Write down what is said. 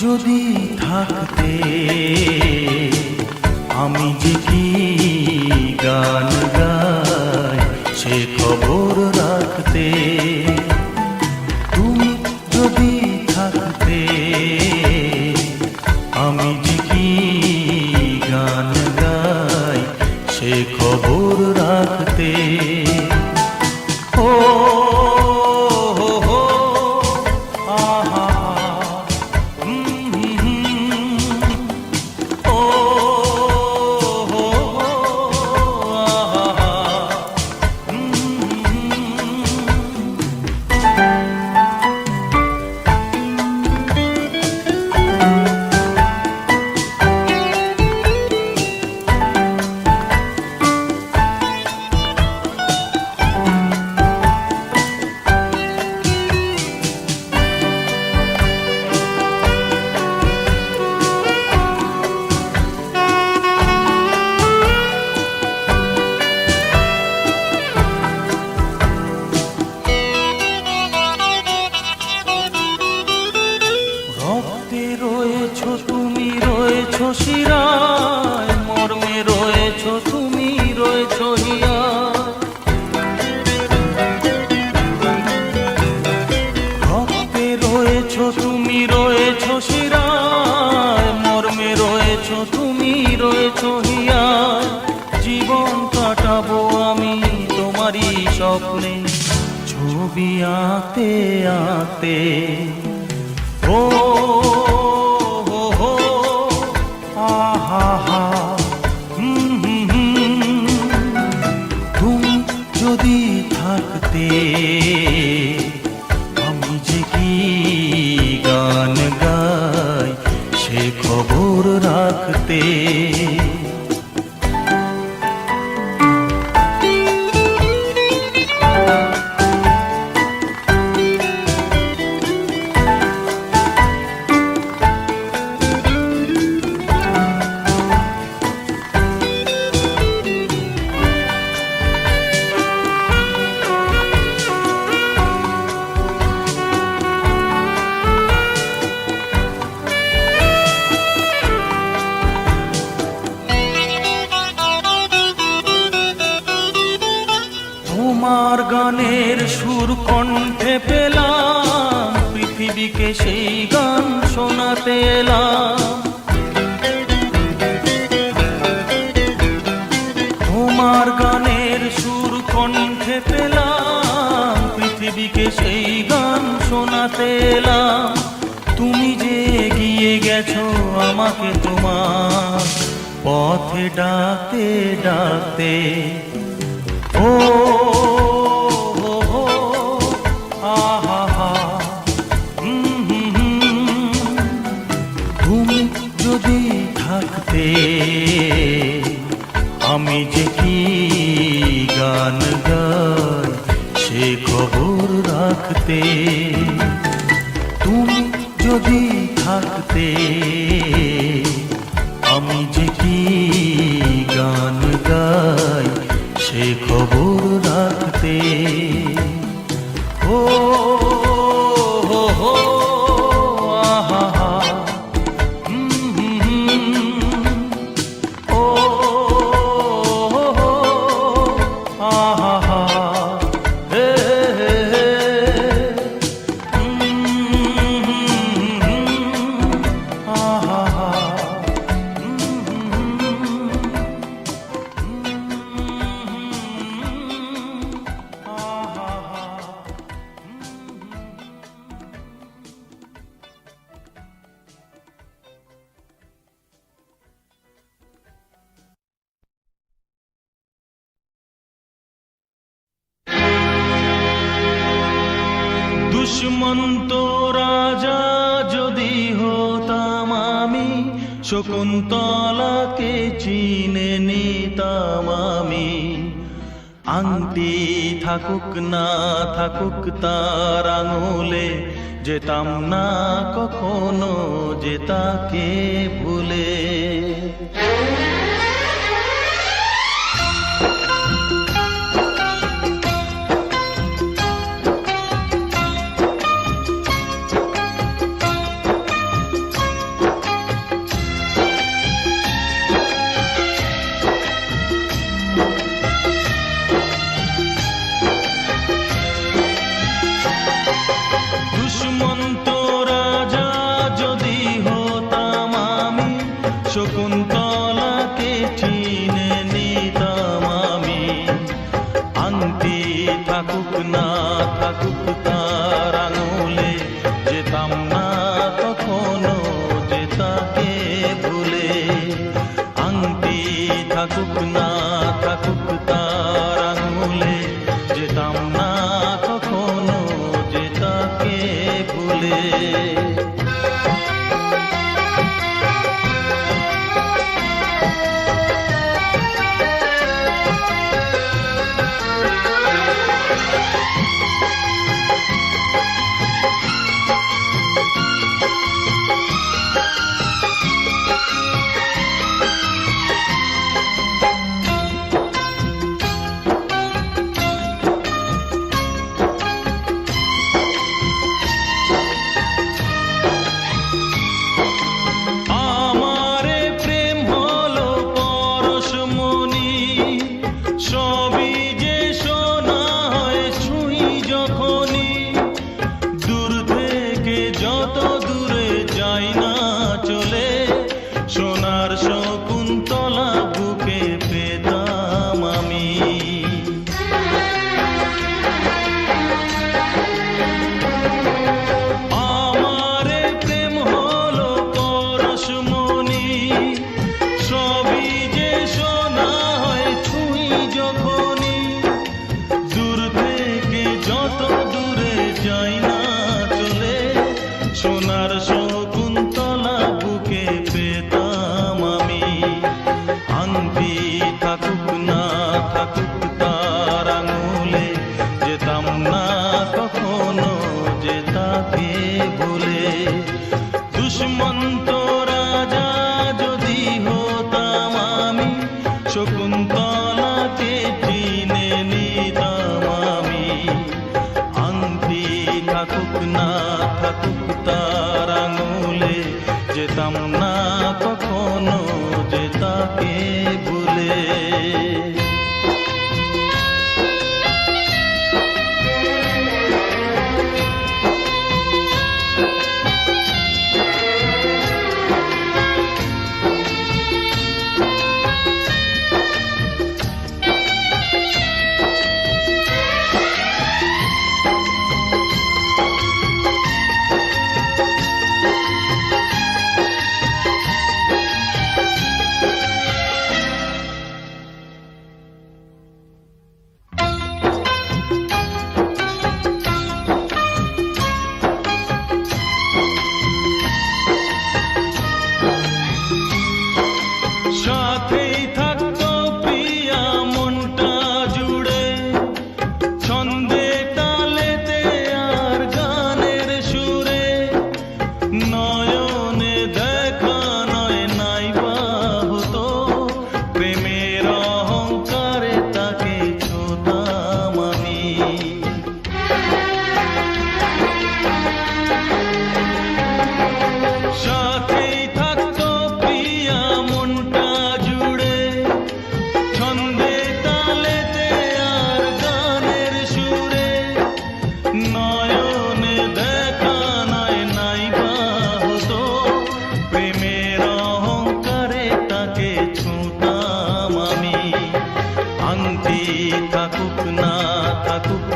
যদি থাকতে আমি যে কি গান গাই সে খবর রাখতে, তুমি যদি থাকতে আমি যে কি গান গাই সে খবর রাখতে। ও তুমি রয়েছ শিরায়, মর্মে রয়েছ তুমি রয়েছ হিয়া। রক্তে রয়েছ তুমি রয়েছ শিরায়, মর্মে রয়েছ তুমি রয়েছ হিয়া। জীবন কাটাবো আমি তোমারই স্বপ্নে, ছবি আঁকতে আঁকতে। ও তুমি যদি থাকতে আমি যে কি গান গাই সে খবর রাখতে। তোমার গানের সুর কণ্ঠে পেলাম, পৃথিবীকে সেই গান শোনাতে এলাম। তোমার গানের সুর কণ্ঠে পেলাম, পৃথিবীকে সেই গান শোনাতে এলাম। তুমি যে এগিয়ে গেছো আমাকে তোমার পথে ডাকতে ডাকতে। ও তুমি যদি থাকতে আমি যে কি গান গাই সে খবর রাখতে। তুমি যদি থাকতে আমি যে কি গান গাই সে খবর রাখতে। ও দুষ্মন্ত রাজা যদি হতাম আমি, শকুন্তলাকে চিনে নিতাম আমি। আংটি থাকুক না থাকুক তার আঙুলে, যেতাম না কখনো যে তাকে ভুলে। দুষ্মন্ত রাজা যদি হতাম আমি, শকুন্তলাকে চিনে নিতাম আমি। আংটি থাকুক না থাকুক তার আঙুলে, যেতাম না কখনো যে তাকে ভুলে। আংটি থাকুক না থাকুক তার আঙুলে, যেতাম না কখনো যে তাকে ভুলে। সবই যে শোনা হয় ছুঁই যখনই, দূর থেকে যত দূরে যাই না চলে, সোনার শকুন্তলা বুকে পেতাম আমি। আমারে প্রেম হলো পরশমণি, সবই যে শোনা হয় ছুঁই যখনই, দূর থেকে যত দূরে যাই না চলে, সোনার শকুন্তলা বুকে পেতাম আমি। আংটি থাকুক না থাকুক তার আঙুলে, যেতাম না কখনো যে তাকে ভুলে। দুষ্মন্ত রাজা যদি হতাম আমি, শকুন্তলাকে চিনে নিতাম আমি। আংটি থাকুক না থাকুক তার আঙুলে, যেতাম না কখনো যে তাকে ভুলে। সাথেই থাকতো প্রিয়া মনটা জুড়ে, ছন্দে তালেতে আর গানের সুরে, নয়নে দেখা নয় নাইবা হতো, প্রেমের অহংকারে তাকে ছোতাম আমি। সাথেই থাকতো প্রিয়া মনটা জুড়ে, ছন্দে তালেতে আর গানের সুরে, নয়নে দেখা নয় নাইবা হতো, প্রেমের অহংকারে তাকে ছুঁতাম আমি। আংটি থাকুক না থাকুক